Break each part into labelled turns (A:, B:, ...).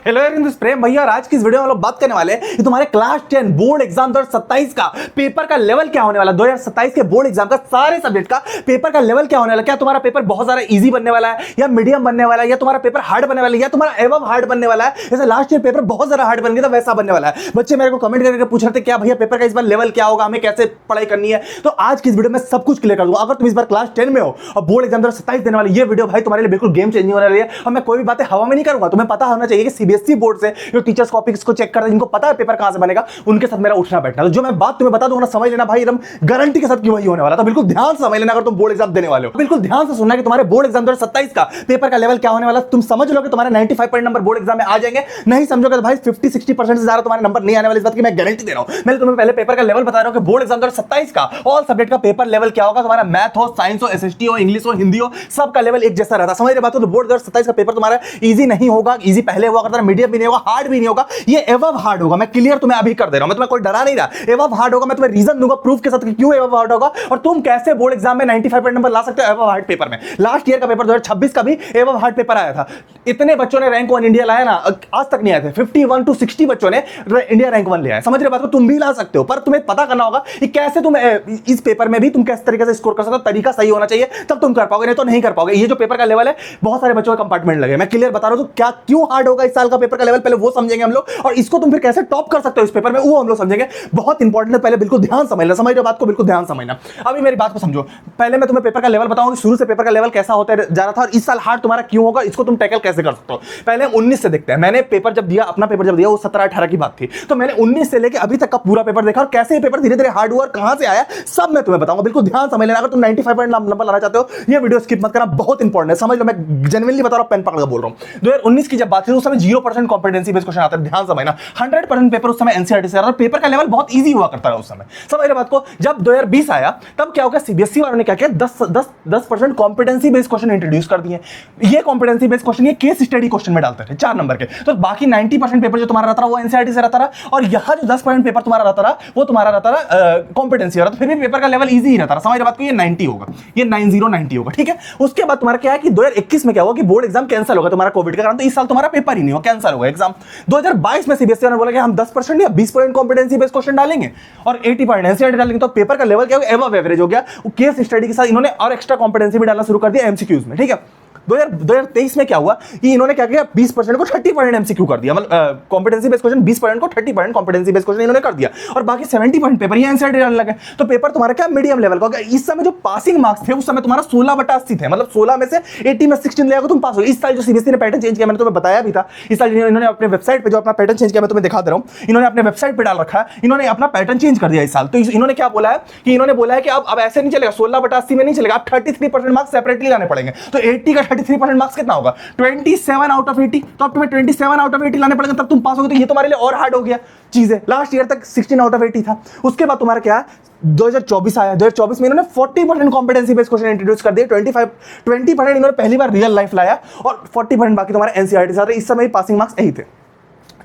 A: Hello यार, प्रेम भैया और आज की इस वीडियो में हम लोग बात करने वाले हैं कि तुम्हारे क्लास 10 बोर्ड एग्जाम 2027 का पेपर का लेवल क्या होने वाला है। 2027 के बोर्ड एग्जाम का सारे सब्जेक्ट का पेपर का लेवल क्या होने वाला है। क्या तुम्हारा पेपर बहुत ज्यादा इजी बनने वाला है या मीडियम बनने वाला है या तुम्हारा पेपर हार्ड बनने वाला है या तुम्हारा एवं हार्ड बनने वाला है। जैसे लास्ट ईयर पेपर बहुत ज्यादा हार्ड बन गया था वैसा बनने वाला है। बच्चे मेरे को कमेंट करके पूछ रहे थे क्या भैया पेपर का इस बार लेवल क्या होगा, हमें कैसे पढ़ाई करनी है। तो आज की इस वीडियो में सब कुछ क्लियर कर दूंगा। अगर तुम इस बार क्लास 10 में हो और बोर्ड एग्जाम 2027 देने वाली ये वीडियो भाई तुम्हारे लिए बिल्कुल गेम चेंजिंग होने वाली है। और मैं कोई भी बातें हवा में नहीं करूंगा। तुम्हें पता होना चाहिए कि सीबीएसई बोर्ड से जो टीचर्स कॉपीज को चेक करते हैं, जिनको पता है पेपर कहां से बनेगा, उनके साथ मेरा उठना बैठना। तो जो मैं बात तुम्हें बता दूंगा ना, समझ लेना भाई, एकदम गारंटी के साथ कि वही होने वाला। तो बिल्कुल ध्यान से समझ लेना। अगर तुम बोर्ड एग्जाम देने वाले हो बिल्कुल ध्यान से सुनना कि तुम्हारे बोर्ड एग्जाम 2027 का पेपर का लेवल क्या होने वाला। तुम समझ लो कि तुम्हारे 95% नंबर बोर्ड एग्जाम में आ जाएंगे। नहीं समझोगे तो भाई 50-60% से ज्यादा तुम्हारे नंबर नहीं आने वाले। इस बात की मैं गारंटी दे रहा हूं। मैं तुम्हें पहले पेपर का लेवल बता रहा हूं कि बोर्ड एग्जाम 2027 का ऑल सब्जेक्ट का पेपर लेवल क्या होगा। तुम्हारा मैथ हो, साइंस हो, एसएसटी हो, इंग्लिश हो, हिंदी हो, सबका लेवल एक जैसा रहता है। समझ रहे बात हो। तो बोर्ड 2027 का पेपर तुम्हारा इजी नहीं होगा। इजी पहले हुआ करता, मीडियम भी नहीं होगा, हार्ड भी नहीं होगा, ये एवं हार्ड होगा। मैं क्लियर तुम्हें अभी कर दे रहा हूं। मैं तुम्हें कोई डरा नहीं रहा। एवं हार्ड होगा। मैं तुम्हें रीजन दूंगा प्रूफ के साथ कि क्यों एवं हार्ड होगा और तुम कैसे बोर्ड एग्जाम में 95% नंबर ला सकते हो एवं हार्ड पेपर में। लास्ट ईयर का पेपर 2026 का भी एवं हार्ड पेपर आया था। इतने बच्चों ने रैंक 1 इंडिया लाया ना, आज तक नहीं आए थे। 51 to 60 बच्चों ने इंडिया रैंक 1 लिया है। समझ रहे बात को। तुम भी ला सकते हो, पर तुम्हें पता करना होगा कि कैसे तुम इस पेपर में भी तुम किस तरीके से स्कोर कर सकते हो। तरीका सही होना चाहिए, तब तुम कर पाओगे, नहीं तो नहीं कर पाओगे। ये जो पेपर का लेवल है, बहुत सारे बच्चों के कंपार्टमेंट लगे। मैं क्लियर बता रहा हूं। तो क्या क्यों हार्ड होगा इस साल का पेपर का लेवल, पहले वो समझेंगे हम लोग, और इसको तुम फिर कैसे टॉप कर सकते हो इस पेपर में, वो हम लोग समझेंगे। बहुत इंपॉर्टेंट है, पहले बिल्कुल ध्यान समझना। समझ रहे बात को, बिल्कुल ध्यान समझना। अभी मेरी बात को समझो। पहले मैं तुम्हें पेपर का लेवल बताऊंगा कि शुरू से पेपर का लेवल कैसा होता है जा रहा था और इस साल हार्ड तुम्हारा क्यों होगा, इसको तुम टैकल कैसे कर सकते हो। पहले 19 से देखते हैं। मैंने पेपर जब दिया, अपना पेपर जब दिया, वो 17-18 की बात थी। तो मैंने 19 से लेकर अभी तक का पूरा पेपर देखा और कैसे ये पेपर धीरे धीरे हार्ड हुआ और कहां से आया, सब मैं तुम्हें बताऊंगा। बिल्कुल ध्यान समझ लेना। अगर तुम 95% नंबर लाना चाहते हो, ये वीडियो स्किप मत करना, बहुत इंपॉर्टेंट है। समझ लो, मैं जेन्युइनली बता रहा हूं, पेन पकड़ कर बोल रहा हूं। 2019 की जब बात थी उस समय 0% कॉम्पिटेंसी बेस्ड क्वेश्चन आता है। ध्यान समझना। 100% पेपर उस समय एनसीईआरटी से आ रहा था। पेपर का लेवल बहुत इजी हुआ करता था उस समय। समझ रहे बात को। जब 2020 आया तब क्या हो गया, सीबीएसई वालों ने क्या किया, 10% कॉम्पिटेंसी बेस्ड क्वेश्चन इंट्रोड्यूस कर दिए। ये कॉम्पिटेंसी बेस्ड क्वेश्चन ये केस स्टडी क्वेश्चन में डालते थे 4 नंबर के। तो बाकी 90% पेपर जो तुम्हारा रहता रहा वो एनसीईआरटी से रहता रहा और यहां जो 10% पेपर तुम्हारा रहता रहा वो तुम्हारा रहता रहा कॉम्पिटेंसी वाला। तो फिर भी पेपर का लेवल इजी ही रहता रहा। समझ रहे बात को। ये 90 होगा, ये 90 होगा, ठीक है। उसके बाद तुम्हारा क्या है कि 2021 में क्या होगा कि बोर्ड एग्जाम कैंसिल होगा तुम्हारा कोविड के कारण। तो इस साल तुम्हारा पेपर ही नहीं होगा, कैंसिल होगा एग्जाम। 2022 में सीबीएसई ने बोला कि हम 10% या 20% कॉम्पिटेंसी बेस्ड क्वेश्चन डालेंगे और 80% एनसीईआरटी डालेंगे। तो पेपर का लेवल क्या होगा, एवं एवरेज हो गया। केस स्टडी के साथ इन्होंने और एक्स्ट्रा कॉम्पिटेंसी भी डालना शुरू कर दिया एमसीक्यूज में, ठीक है। 2023 में क्या हुआ कि इन्होंने क्या किया, 20% को 30% एमसीक्यू कर दिया। मतलब कॉम्पिटेंसी बेस्ड क्वेश्चन 20% को 30% कॉम्पिटेंसी बेस्ड क्वेश्चन इन्होंने कर दिया और बाकी 70% पेपर ये एनसीईआरटी डालने लगे। तो पेपर तुम्हारा क्या मीडियम लेवल का हो गया। इस समय जो पासिंग मार्क्स थे उस समय तुम्हारा 16/80 थे। मतलब 16 में से 80 में 16 ले आओगे तुम पास हो। इस साल जो सीबीएसई ने पैटर्न चेंज किया, मैंने तुम्हें बताया भी था। इस साल इन्होंने अपने वेबसाइट पे जो अपना पैटर्न चेंज किया, मैं तुम्हें दिखा दे रहा हूं। इन्होंने अपने वेबसाइट पे डाल रखा है, इन्होंने अपना पैटर्न चेंज कर दिया इस साल। तो इन्होंने क्या बोला है कि इन्होंने बोला है कि अब ऐसे नहीं चलेगा, 16/80 में नहीं चलेगा, अब 33% मार्क्स सेपरेटली लाने पड़ेंगे। तो 80 का 33% मार्क्स कितना होगा, 27 आउट ऑफ 80। तो अब तुम्हें 27 आउट ऑफ 80 लाने पड़ेंगे तब तुम पास होगे। तो ये तुम्हारे लिए और हार्ड हो गया चीजें। लास्ट ईयर तक 16 आउट ऑफ 80 था। उसके बाद तुम्हारा क्या है, 2024 आया। 2024 में इन्होंने 40% कॉम्पिटेंसी बेस्ड क्वेश्चन इंट्रोड्यूस कर दिए। 20% इन्होंने पहली बार रियल लाइफ लाया और 40% बाकी तुम्हारे एनसीईआरटी से। इस समय पासिंग मार्क्स यही थे,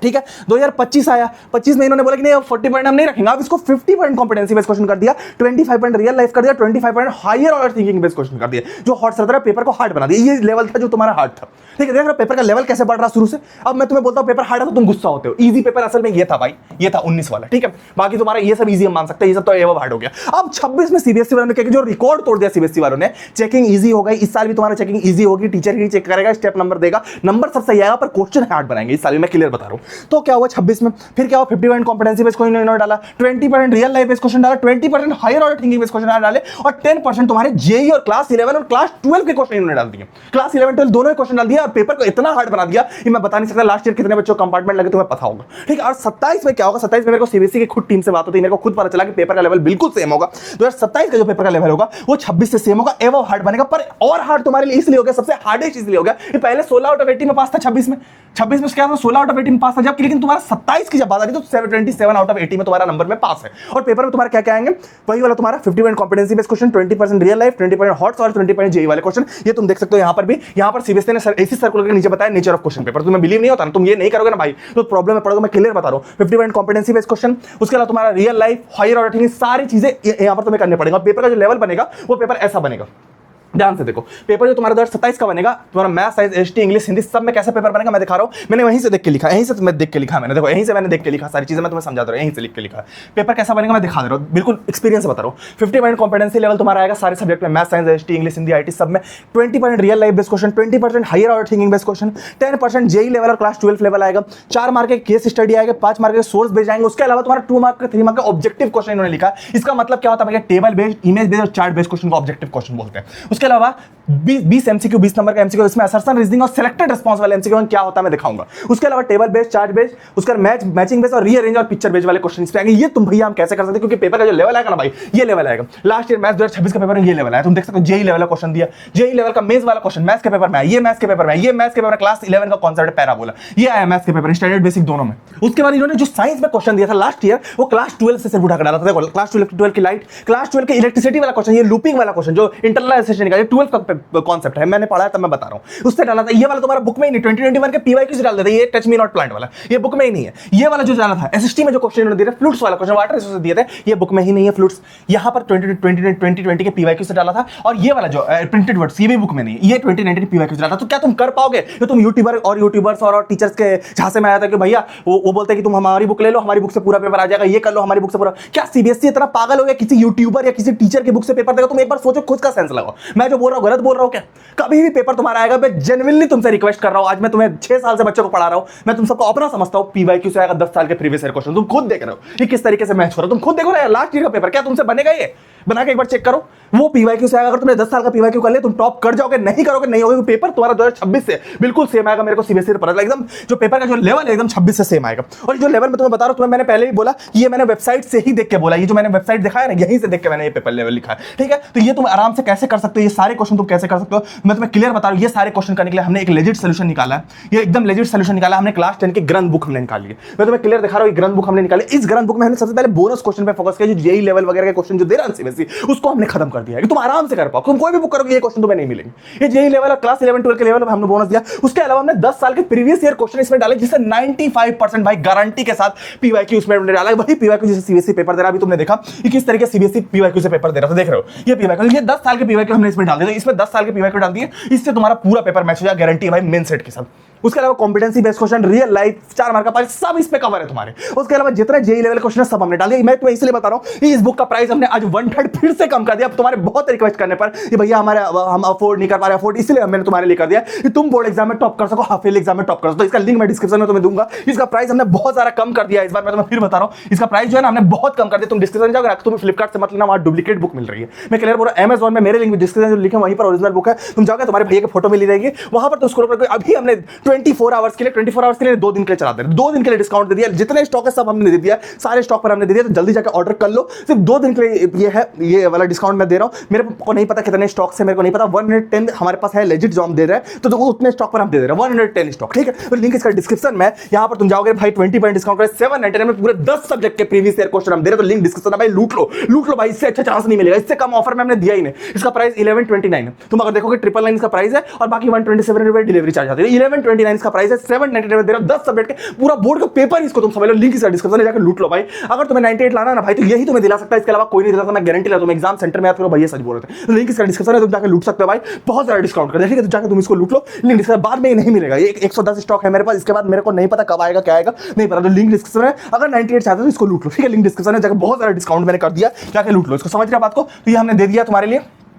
A: ठीक है। 2025 आया। 25 में इन्होंने बोला कि नहीं, 40% हम नहीं रखेंगे, अब इसको 50% कॉम्पिटेंसी बेस्ड क्वेश्चन कर दिया, 25% रियल लाइफ कर दिया, 25% higher order thinking based question कर दिया। जो हार्ड रहता है पेपर को हार्ड बना दिया। ये लेवल था जो तुम्हारा हार्ड था, ठीक है। देख रहे हो पेपर का लेवल कैसे बढ़ रहा शुरू से। अब मैं तुम्हें बोलता हूं पेपर हार्ड है तो तुम गुस्सा होते हो। इजी पेपर असल में ये था भाई, ये था 19 वाला, ठीक है। बाकी तुम्हारा ये सब इजी हम मान सकते हैं, ये सब तो एवं हार्ड हो गया। अब 26 में सीबीएसई वालों ने क्या, जो रिकॉर्ड तोड़ दिया सीबीएसई वालों ने, चेकिंग इजी हो गई। इस साल भी तुम्हारा चेकिंग इजी होगी। टीचर ही चेक करेगा, स्टेप नंबर देगा, नंबर सब सही आएगा, पर क्वेश्चन हार्ड बनाएंगे इस साल। मैं क्लियर बता रहा हूं। तो क्या हुआ 26 में, फिर क्या हुआ, 50% कॉम्पिटेंसी बेस्ड क्वेश्चन इन्होंने डाला, 20% रियल लाइफ बेस्ड क्वेश्चन डाला, 20% higher order thinking based question डाले और 10% तुम्हारे जेईई और क्लास 11 और क्लास 12 के क्वेश्चन इन्होंने डाल दिए। क्लास 11 12 दोनों क्वेश्चन डाल दिया और पेपर को इतना हार्ड बना दिया कि मैं बता नहीं सकता लास्ट ईयर कितने बच्चों कंपार्टमेंट लगे, तुम्हें पता होगा, ठीक है। और 27 में क्या होगा, 27 में मेरे को सीबीएसई की खुद टीम से बात होती है, मेरे को खुद पता चला कि पेपर का लेवल बिल्कुल सेम होगा। 2027 का जो पेपर का लेवल होगा वो 26 से सेम होगा, एवं हार्ड बनेगा। पर और हार्ड तुम्हारे लिए इसलिए हो गया, सबसे हार्डेस्ट इसलिए हो गया कि पहले 16 आउट ऑफ 80 में पास था। 26 में क्या था, 16 आउट ऑफ 80 में पास था जब, लेकिन तुम्हारा 27 की जब बात आ रही तो 27 आउट ऑफ 80 में तुम्हारा नंबर में पास है। और पेपर में तुम्हारा क्या क्या आएंगे, वही वाला तुम्हारा 50% competency based question, 20% real life, 20% hots और 20% जेईई वाले क्वेश्चन। ये तुम देख सकते हो। यहां पर भी, यहां पर सीबीएसई ने ऐसी सर्कुलर के नीचे बताया नेचर ऑफ क्वेश्चन पेपर। तुम्हें बिलीव नहीं होता ना, तुम ये नहीं करोगे ना भाई, तो प्रॉब्लम में पड़ोगे। मैं क्लियर बता रहा हूं। 50% कॉम्पिटेंसी बेस्ड क्वेश्चन, उसके अलावा तुम्हारा रियल लाइफ, हायर ऑर्डर, सारी चीजें यहां पर तुम्हें करने पड़ेगा। पेपर का जो लेवल बनेगा वो पेपर ऐसा बनेगा। ध्यान से देखो, पेपर जो तुम्हारा 2027 का बनेगा, तुम्हारा math, science, ST, English, Hindi सब में कैसा पेपर बनेगा मैं दिखा रहा हूं। मैंने वहीं से देख के लिखा, यहीं से मैं देख के लिखा, मैंने देखो यहीं से मैंने देख के लिखा, सारी चीजें मैं तुम्हें समझा दे रहा हूं, यहीं से लिख के लिखा। पेपर कैसा बनेगा मैं दिखा दे रहा हूं, बिल्कुल एक्सपीरियंस से बता रहा हूं। 50% कॉम्पिटेंसी लेवल तुम्हारा आएगा सारे सब्जेक्ट में, math, science, ST, English, Hindi, IT सब में। 20% real life based question, 20% higher order thinking based question, 10% JEE level और क्लास 12 लेवल आएगा, 4 मार्क के केस स्टडी आएगा, 5 मार्क के सोर्स बेस्ड आएंगे। उसके अलावा तुम्हारा 2 मार्क का 3 मार्क का ऑब्जेक्टिव क्वेश्चन इन्होंने लिखा। इसका मतलब क्या होता है, टेबल बेस्ड, इमेज बेस्ड और चार्ट बेस्ड क्वेश्चन को ऑब्जेक्टिव क्वेश्चन बोलते हैं। उसके अलावा 20 एमसीक्यू, 20 नंबर का एमसीक्यू, इसमें असर्शन, रीजनिंग और सिलेक्टेड रिस्पांस वाले एमसीक्यू क्या होता है मैं दिखाऊंगा। उसके अलावा टेबल बेस्ड, चार्ट बेस्ड, उसका मैचिंग बेस्ड और रीअरेंज और पिक्चर बेस्ड वाले क्वेश्चन इसमें आएंगे। ये तुम भैया हम कैसे कर सकते हैं, क्योंकि पेपर का जो लेवल आएगा ना भाई, ये लेवल आएगा। लास्ट ईयर मैथ्स 2026 का पेपर में ये लेवल आया, तुम देख सकते हो जेई लेवल का क्वेश्चन दिया, जेई लेवल का मेंस वाला क्वेश्चन मैथ्स के पेपर में आया, ये मैथ्स के पेपर में, ये मैथ्स के पेपर में क्लास 11 का कॉन्सेप्ट पैराबोला, ये आया मैथ्स के पेपर स्टैंडर्ड बेसिक दोनों में। उसके बाद इन्होंने जो साइंस में क्वेश्चन दिया था लास्ट ईयर, वो क्लास 12 से सिर्फ उठा कर डाला था। देखो क्लास 12 की लाइट, क्लास 12 की इलेक्ट्रिसिटी वाला क्वेश्चन, ये लूपिंग वाला क्वेश्चन जो इंटरनलाइजेशन का 12 का कॉन्सेप्ट है, मैंने पढ़ा है तब मैं बता रहा हूं, उससे डाला था। ये वाला तुम्हारा बुक में ही नहीं, 2021 के पीवाईक्यू से डाल देते, ये टच मी नॉट प्लांट वाला, ये बुक में ही नहीं है। ये वाला जो डाला था एसएसटी में जो क्वेश्चन इन्होंने दिया फ्लूट्स वाला क्वेश्चन, वाटर रिसोर्सेज दिए थे, ये बुक में ही नहीं है फ्लूट्स। यहां पर 2020 के पीवाईक्यू से डाला था, और ये वाला जो प्रिंटेड वर्ड्स ये भी बुक में नहीं है, ये 2019 पीवाईक्यू से डाला था। तो क्या तुम कर पाओगे, तो तुम यूट्यूबर्स और टीचर्स के झांसे में आया था कि भैया वो बोलते हैं कि तुम हमारी बुक ले लो, हमारी बुक से पूरा पेपर आ जाएगा, ये कर लो हमारी बुक से पूरा। क्या सीबीएसई इतना पागल हो गया किसी यूट्यूबर या किसी टीचर की बुक से पेपर देगा? तुम एक बार सोचो, खुद का सेंस लगाओ, मैं जो बोल रहा हूं गलत बोल रहा हूं क्या? कभी भी पेपर तुम्हारा आएगा, मैं जेन्युइनली तुमसे रिक्वेस्ट कर रहा हूं, आज मैं तुम्हें 6 साल से बच्चों को पढ़ा रहा हूं, मैं तुम सबको अपना समझता हूं। पीवाईक्यू से आएगा 10 साल के प्रीवियस ईयर क्वेश्चन, तुम खुद देख रहे हो कि किस तरीके से मैच हो रहा है, तुम खुद देखो ना। लास्ट ईयर का पेपर क्या तुमसे बनेगा? ये बना के एक बार चेक करो, वो पीवाईक्यू से आएगा। अगर तुमने 10 साल का पीवाईक्यू कर लिया, तुम टॉप कर जाओगे, नहीं करोगे नहीं होगा। पेपर तुम्हारा 2026 से बिल्कुल सेम आएगा, मेरे को सीबीएसई से पता चला, एकदम जो पेपर का जो लेवल है एकदम 26 से सेम आएगा। और जो लेवल मैं तुम्हें बता रहा हूं, तुम्हें मैंने पहले ही बोला, ये मैंने वेबसाइट से ही देख के बोला, ये जो मैंने वेबसाइट दिखाया ना, यहीं से देख के मैंने ये पेपर लेवल लिखा है, ठीक है। तो ये तुम आराम से कैसे कर सकते हो, ये सारे क्वेश्चन तुम कैसे कर सकते हो, मैं तुम्हें क्लियर बता रहा हूं। ये सारे क्वेश्चन करने के लिए हमने एक लेजिट सोल्यूशन निकाला है, ये एकदम लेजिट सोल्यूशन निकाला हमने। क्लास 10 की ग्रंथ बुक हमने निकाली है, मैं तुम्हें क्लियर दिखा रहा हूं। ये ग्रंथ बुक हमने निकाली, इस ग्रंथ बुक में हमने सबसे पहले बोनस क्वेश्चन पे फोकस किया, जो जेई लेवल वगैरह के क्वेश्चन जो दे रहा है सीबीएसई, उसको हमने खत्म कर दिया है कि तुम आराम से कर पाओ। तुम कोई भी बुक करोगे ये क्वेश्चन तुम्हें नहीं मिलेंगे। ये जेई लेवल और क्लास 11 12 के लेवल में हमने बोनस दिया। उसके अलावा हमने 10 साल के प्रीवियस ईयर क्वेश्चन इसमें डाले, जिससे 95% भाई गारंटी के साथ पीवाईक्यू इसमें डाला है। वही पीवाईक्यू जिसे सीबीएसई पेपर दे रहा है। अभी तुमने देखा कि किस तरीके से सीबीएसई पीवाईक्यू से पेपर दे रहा था, देख रहे हो ये पीवाईक्यू, ये 10 साल के पीवाईक्यू हमने इसमें डाल दिया। इसमें 10 साल के पीवाईक्यू डाल दिए, इससे तुम्हारा पूरा पेपर मैच हो जाएगा, गारंटी है भाई, मेन सेट के साथ। उसके अलावा competency based question, real life, 4 mark का पार्ट, सब इस पे कवर है तुम्हारे। उसके अलावा जितने जेई लेवल क्वेश्चन है सब हमने डाल दिया। मैं तुम्हें इसलिए बता रहा हूं, इस बुक का प्राइस हमने आज 1/3 फिर से कम कर दिया। अब तुम्हारे बहुत रिक्वेस्ट करने पर कि भैया हमारे हम अफोर्ड नहीं कर पा रहे, अफोर्ड, इसलिए मैंने तुम्हारे लिए कर दिया कि तुम बोर्ड एग्जाम में टॉप कर सको, हाफ ईयर एग्जाम में टॉप कर सको। तो इसका लिंक मैं डिस्क्रिप्शन में तुम्हें दूंगा। इसका प्राइस हमने बहुत सारा कम कर दिया इस बार, मैं तुम्हें फिर बता रहा हूं। इसका प्राइस जो है ना हमने बहुत कम कर दिया। तुम डिस्क्रिप्शन जाओगे, तुम्हें फ्लिपकार्ट से मत लेना, वहां डुप्लीकेट बुक मिल रही है। मैं क्लियर बोल रहा हूं, Amazon में मेरे लिंक डिस्क्रिप्शन जो लिखे वहीं पर ओरिजिनल बुक है, तुम जाओगे तुम्हारे भैया की फोटो मिली रहेगी, वहां पर तुम स्क्रॉल करके अभी हमने 24 आवर्स के लिए 2 दिन के लिए चला दे रहे, 2 दिन के लिए डिस्काउंट दे दिया। जितने स्टॉक है सब हमने दे दिया, सारे स्टॉक पर हमने दे दिया। तो जल्दी जाकर ऑर्डर कर लो, सिर्फ 2 दिन के लिए ये है, ये वाला डिस्काउंट मैं दे रहा हूं। मेरे को नहीं पता कितने स्टॉक से, मेरे को नहीं पता, 110 हमारे पास है लेजिट जो हम दे रहे हैं, तो उतने स्टॉक पर हम दे रहे हैं 110 स्टॉक, ठीक है। तो लिंक इसका डिस्क्रिप्शन में, यहां पर तुम जाओगे भाई 20% डिस्काउंट कर 799 में पूरे 10 सब्जेक्ट के प्रीवियस ईयर क्वेश्चन हम दे रहे हैं। तो लिंक डिस्क्रिप्शन में भाई लूट लो भाई, इससे अच्छा चांस नहीं मिलेगा, इससे कम ऑफर में हमने दिया ही नहीं। इसका प्राइस 1129 है। तुम अगर देखोगे 999 इसका प्राइस है, और बाकी 127 रुपए डिलीवरी चार्ज आती है। 1129 इसका प्राइस है, 799 दे रहा हूं 10 सब्जेक्ट के पूरा बोर्ड का पेपर, इसको तुम समझ लो। लिंक इसका डिस्क्रिप्शन में जाकर लूट लो भाई। अगर तुम्हें 98 लाना ना भाई, तो यही तुम्हें दिला सकता है, इसके अलावा कोई नहीं दिला सकता, मैं गारंटी ला। तुम एग्जाम सेंटर में आते हो भैया, सच बोल रहे थे। तो लिंक इसका डिस्क्रिप्शन है, तुम जाकर लूट सकते हो भाई, बहुत सारा डिस्काउंट कर दे, ठीक है। तो जाकर तुम इसको लूट लो। लिंक डिस्क्रिप्शन बाद में नहीं मिलेगा, ये 110 स्टॉक है मेरे पास, इसके बाद मेरे को नहीं पता कब आएगा, क्या आएगा नहीं पता। तो लिंक डिस्क्रिप्शन है, अगर 98 चाहते हो तो इसको लूट लो, ठीक है। लिंक डिस्क्रिप्शन में जाकर बहुत सारा डिस्काउंट मैंने कर दिया, जाकर लूट लो इसको। समझ रहे बात को? तो ये हमने दे दिया तुम्हारे लिए।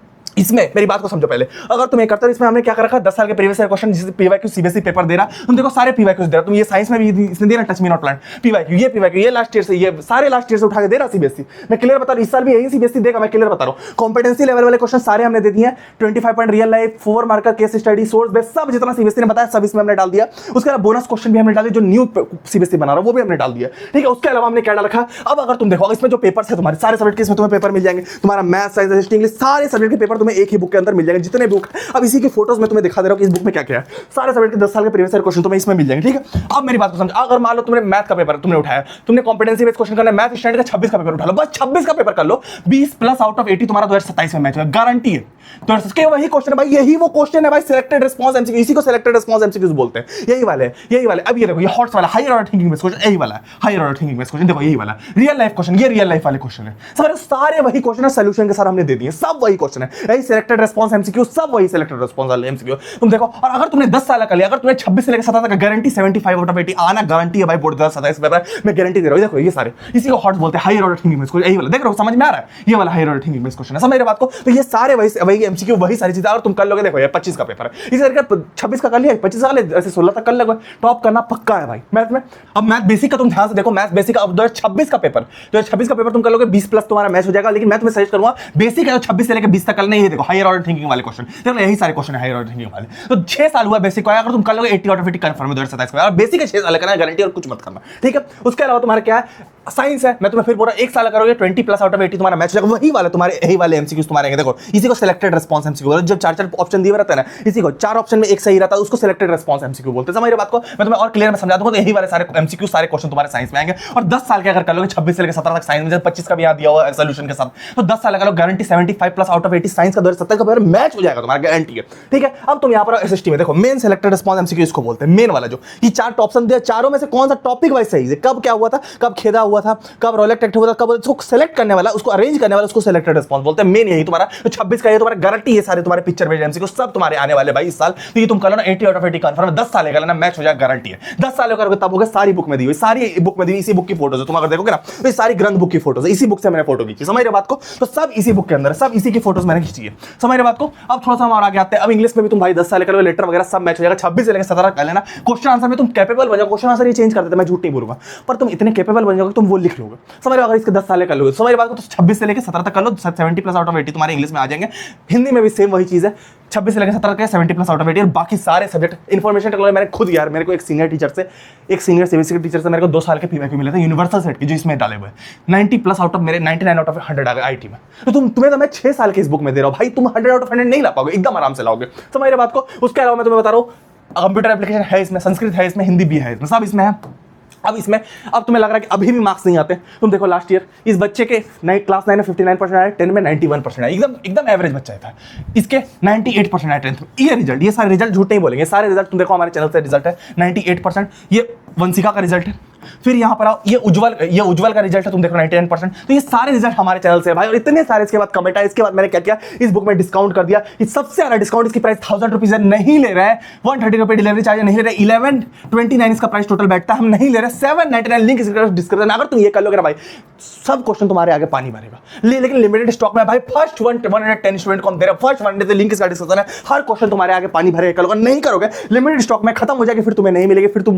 A: इसमें मेरी बात को समझो पहले, अगर तुम ये करते हो, इसमें हमने क्या कर रखा, 10 साल के प्रीवियस ईयर क्वेश्चन, जिससे पीवाईक्यू सीबीएसई पेपर दे रहा, तुम देखो सारे पीवाईक्यूज दे रहा। तुम ये साइंस में भी इसने दे रहा, touch me not plant PYQ, ये लास्ट ईयर से, ये सारे लास्ट ईयर से उठा के दे रहा सीबीएसई। मैं क्लियर बता रहा हूं, इस साल भी यही सीबीएसई देगा, मैं क्लियर बता रहा हूं। कॉम्पिटेंसी लेवल वाले क्वेश्चन सारे हमने दे दिए, 25 point real life, 4 marker case study, source base, सब जितना सीबीएसई ने बताया सब इसमें हमने डाल दिया। उसके अलावा बोनस क्वेश्चन भी हमने डाल दिया, जो न्यू सीबीएसई बना रहा है वो भी हमने डाल दिया, ठीक है। उसके अलावा हमने क्या डाल रखा, अब अगर तुम देखो इसमें जो पेपर्स है तुम्हारे सारे सब्जेक्ट के, इसमें तुम्हें पेपर मिल जाएंगे। तुम्हारा मैथ, साइंस, हिस्ट्री, इंग्लिश, सारे सब्जेक्ट के पेपर तुम्हें एक ही बुक के अंदर मिल जाएंगे, जितने बुक। अब इसी की फोटोज में तुम्हें दिखा दे रहा हूं कि इस बुक में क्या क्या है। सारे सब्जेक्ट के 10 साल के प्रीवियस ईयर क्वेश्चन तुम्हें इसमें मिल जाएंगे, ठीक है। अब मेरी बात को समझो, अगर मान लो तुमने मैथ का पेपर तुमने उठाया, तुमने कॉम्पिटेंसी बेस्ड क्वेश्चन करना है, मैथ स्टैंडर्ड का 26 का पेपर उठा लो, बस 26 का पेपर कर लो, 20 प्लस आउट ऑफ 80 तुम्हारा 2027 में मैच होगा, गारंटी है। तो वही क्वेश्चन है भाई, यही वो क्वेश्चन है भाई, सिलेक्टेड रिस्पांस एमसीक्यू, इसी को सिलेक्टेड रिस्पांस एमसीक्यूज बोलते हैं, यही वाले। अब ये देखो, ये हॉट्स वाला higher order thinking based question, यही वाला higher order thinking based question, देखो यही वाला रियल लाइफ क्वेश्चन, ये रियल लाइफ वाले क्वेश्चन है। सारे वही क्वेश्चन है, सोल्यूशन के साथ हमने दे दिए, सब वही क्वेश्चन है। वही सिलेक्टेड रेस्पॉन्स एमसीक्यू, सब वही सिलेक्टेड रेस्पॉन्स वाले एमसीक्यू। तुम देखो, और अगर तुमने 10 साल का लिया, अगर तुम्हें 26 से लेकर 27 तक गारंटी 75 आउट ऑफ 80 आना गारंटी है भाई। बोर्ड 27 पेपर मैं गारंटी दे रहा हूं। देखो ये सारे इसी को हॉट बोलते हैं, हायर ऑर्डर थिंकिंग में। यही वाला देख रहे हो, समझ में आ रहा है? ये वाला हायर ऑर्डर थिंकिंग में क्वेश्चन है, समझ रहे बात को? तो ये सारे वही एमसीक्यू, वही सारी चीजें और तुम कर लोगे। देखो ये 25 का पेपर है, इसी तरीके 26 का कर लिया, 25 का ले, ऐसे 16 तक कर लोगे। टॉप करना पक्का है भाई मैथ में। अब मैथ बेसिक का तुम ध्यान से देखो, मैथ बेसिक का अब 2026 का पेपर, 2026 का पेपर तुम कर लोगे 20 प्लस तुम्हारा मैच हो जाएगा। लेकिन मैं तुम्हें सजेस्ट करूंगा बेसिक है 26 से लेकर 20 तक करना। ये देखो हायर ऑर्डर थिंकिंग वाले क्वेश्चन, देखो यही सारे क्वेश्चन है हायर ऑर्डर थिंकिंग वाले। तो 6 साल हुआ बेसिक का, अगर तुम कर लोगे 80 आउट ऑफ 80 कंफर्म है 2027 का। और बेसिक है 6 साल करना गारंटी, और कुछ मत करना, ठीक है? उसके अलावा तुम्हारा क्या है, साइंस है। मैं तुम्हें फिर बोल रहा हूं 1 साल करोगे 20 प्लस आउट ऑफ 80 तुम्हारा मैच हो जाएगा। वही वाले तुम्हारे यही वाले एमसीक्यूज तुम्हारे देखो, इसी को सिलेक्टेड रेस्पॉन्स एमसीक्यू बोलते हैं। जब 4 ऑप्शन दिए रहते हैं ना, इसी को 4 ऑप्शन में एक सही रहता है, उसको सिलेक्टेड रेस्पॉन्स एमसीक्यू बोलते हैं। समझ रहे बात को? मैं तुम्हें और क्लियर में समझा दूंगा। तो यही वाले सारे एमसीक्यू सारे क्वेश्चन तुम्हारे साइंस में आएंगे। और 10 साल के अगर कर लोगे 26 से लेकर 17 तक साइंस में, 25 का भी याद दिया हुआ है सोल्यूशन के साथ, तो 10 साल का guarantee 75 plus out of 80 science का 2027 का पेपर मैच हो जाएगा तुम्हारा, गारंटी है, ठीक है? अब तुम यहां पर एसएसटी में देखो, मेन सिलेक्टेड रेस्पॉन्स एमसीक्यू इसको बोलते हैं, मेन वाला जो ये 4 ऑप्शन दिया, चारों में से कौन सा टॉपिक वाइज सही है, कब क्या हुआ था, कब खेदा हुआ था, कब रोलेक्ट एक्ट हुआ था, कब इसको सेलेक्ट करने वाला, उसको अरेंज करने वाला, उसको सिलेक्टेड रेस्पॉन्स बोलते हैं। मेन यही तुम्हारा तो 26 का ये तुम्हारा गारंटी है, सारे तुम्हारे पिक्चर बेस्ड एमसीक्यू सब तुम्हारे आने वाले भाई इस साल। तो ये तुम कर लो ना 80 आउट ऑफ 80 कंफर्म, 10 साल का लेना मैच हो जाएगा, गारंटी है। 10 साल करोगे तब होगा, सारी बुक में दी हुई, सारी बुक में दी, इसी बुक की फोटोज है। तुम अगर देखोगे ना तो ये सारी ग्रंथ बुक की फोटोज है, इसी बुक से मैंने फोटो खींची, समझ रहे बात को? तो सब इसी बुक के अंदर, सब इसी की फोटोज मैंने खींची है, समझ रहे बात को? अब थोड़ा सा हम और आगे आते हैं। अब इंग्लिश में भी तुम भाई 10 साल करोगे, लेटर वगैरह सब मैच हो जाएगा। 26 से लेकर 17 कर लेना। क्वेश्चन आंसर में तुम कैपेबल बन जाओ, क्वेश्चन आंसर ये चेंज कर देते, मैं झूठ नहीं बोलूंगा, पर तुम इतने कैपेबल बन जाओगे तुम वो लिख लोगे, समझ रहे हो? अगर इसके 10 साल कर लोगे, समझ रहे बात को? तो 26 से लेकर 17 तक कर लो, 70 प्लस आउट ऑफ 80 तुम्हारे इंग्लिश में आ जाएंगे। हिंदी में भी सेम वही चीज है, 26 से लेकर 17 तक 70 प्लस आउट ऑफ 80, और बाकी सारे सब्जेक्ट। इन्फॉर्मेशन टेक्नोलॉजी मैंने खुद यार, मेरे को एक सीनियर टीचर से, एक सीनियर सीबीएसई टीचर से मेरे को 2 साल के पीवाईक्यू मिले थे यूनिवर्सल सेट के, जो इसमें डाले हुए 90 प्लस आउट ऑफ मेरे 99 आउट ऑफ 100 आ गए आईटी में। तो तुम्हें तो मैं 6 साल के इस बुक में दे रहा हूं भाई, तुम 100 आउट ऑफ 100 नहीं ला पाओगे, एकदम आराम से लाओगे, समझ रहे बात को? उसके अलावा मैं तुम्हें बता रहा हूं कंप्यूटर एप्लीकेशन है इसमें, संस्कृत है इसमें, हिंदी भी है इसमें, सब इसमें है। अब इसमें अब तुम्हें लग रहा है कि अभी भी मार्क्स नहीं आते। तुम देखो लास्ट ईयर इस बच्चे के क्लास 9 में 59% आए, 10 में 91% आए, एकदम एवरेज बच्चा था। इसके 98% आए 10th में। ये रिजल्ट, ये सारे रिजल्ट झूठ नहीं बोलेंगे, सारे रिजल्ट तुम देखो हमारे चैनल से रिजल्ट है 98%। ये वंशिका का रिजल्ट है, फिर यहाँ पर आओ, ये उज्जवल का रिजल्ट है, तुम देखो 99%। तो ये सारे रिजल्ट हमारे चैनल से है भाई। और इतने सारे इसके बाद कमेंट आए, इसके बाद मैंने क्या किया, इस बुक में डिस्काउंट कर दिया। ये सबसे ज्यादा डिस्काउंट, इसकी प्राइस 1000 रुपीज है, नहीं ले रहे हैं 130 रुपए डिलीवरी चार्ज नहीं ले रहे, 1129 इसका प्राइस टोटल बैठता है, हम नहीं ले रहे 799। लिंक डिस्क्रिप्शन, अगर तुम ये कर लोगे ना भाई, सब क्वेश्चन तुम्हारे आगे पानी भरेगा। लेकिन लिमिटेड स्टॉक में भाई, फर्स्ट 110 स्टूडेंट को हम दे रहे हैं, फर्स्ट 100 लिंक इसका डिस्क्रिप्शन है, हर क्वेश्चन तुम्हारे आगे पानी भरेगा। करोगे नहीं करोगे, लिमिटेड स्टॉक में खत्म हो जाएगी, फिर तुम्हें नहीं मिलेगी, फिर तुम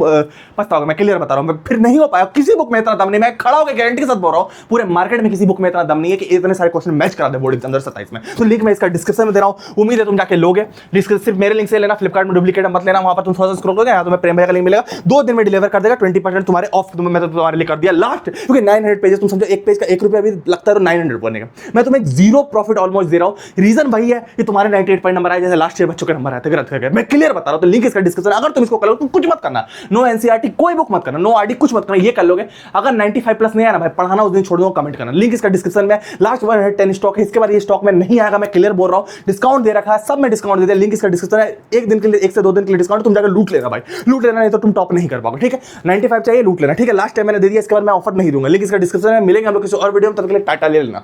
A: पछताओगे। मैं क्लियर बता रहा हूं, फिर नहीं हो पाया। किसी बुक में इतना दम नहीं, मैं खड़ा होकर गारंटी के साथ बोल रहा हूं, पूरे मार्केट में किसी बुक में इतना दम नहीं है कि इतने सारे क्वेश्चन मैच करा दे बोर्ड एग्जाम 2027 में। तो लिंक मैं इसका डिस्क्रिप्शन में दे रहा हूं, उम्मीद है तुम जाके लोगे। सिर्फ मेरे लिंक से लेना, फ्लिपकार्ट में डुप्लीकेट मत लेना, वहां पर तुम थोड़ा सा स्क्रॉल करोगे, यहाँ तुम्हें प्रेम भैया का लिंक मिलेगा, 2 दिन में डिलीवर कर देगा, 20% तुम्हारे ऑफ मैं तुम्हारे लिए कर दिया लास्ट। क्योंकि 900 पेजेस, तुम समझो एक पेज का 1 रुपया भी लगता है तो 900 बनने का, मैं तुम्हें 0 प्रॉफिट ऑलमोस्ट दे रहा हूं। रीजन वही है कि तुम्हारे 98 पॉइंट नंबर आए, जैसे लास्ट ईयर बच्चों के नंबर आए थे, गलत करके। मैं क्लियर बता रहा हूं, तो लिंक इसका डिस्क्रिप्शन। अगर तुम इसको कर लो, तुम कुछ मत करना, नो एनसीईआरटी कोई बुक मत करना, नो आरडी कुछ मत करना, ये कर लोगे। अगर 95 प्लस नहीं आया ना भाई, पढ़ाना उस दिन छोड़ दो, कमेंट करना। लिंक इसका डिस्क्रिप्शन में, लास्ट 110 स्टॉक है, इसके बाद ये स्टॉक में नहीं आएगा, मैं क्लियर बोल रहा हूं। डिस्काउंट दे रखा है, सब में डिस्काउंट दे दिया, लिंक इसका डिस्क्रिप्शन है। 1 दिन के लिए, 1 से 2 दिन के लिए डिस्काउंट, तुम जाकर लूट लेना भाई, लूट लेना, नहीं तो तुम टॉप नहीं कर पाओगे, ठीक है? 95 चाहिए, लूट लेना, ठीक है? लास्ट टाइम मैंने दे दिया, इसके बाद मैं ऑफर नहीं दूंगा। लिंक इसका डिस्क्रिप्शन में, मिलेंगे हम लोग किसी और वीडियो में, तब तक के लिए टाटा ले लेना।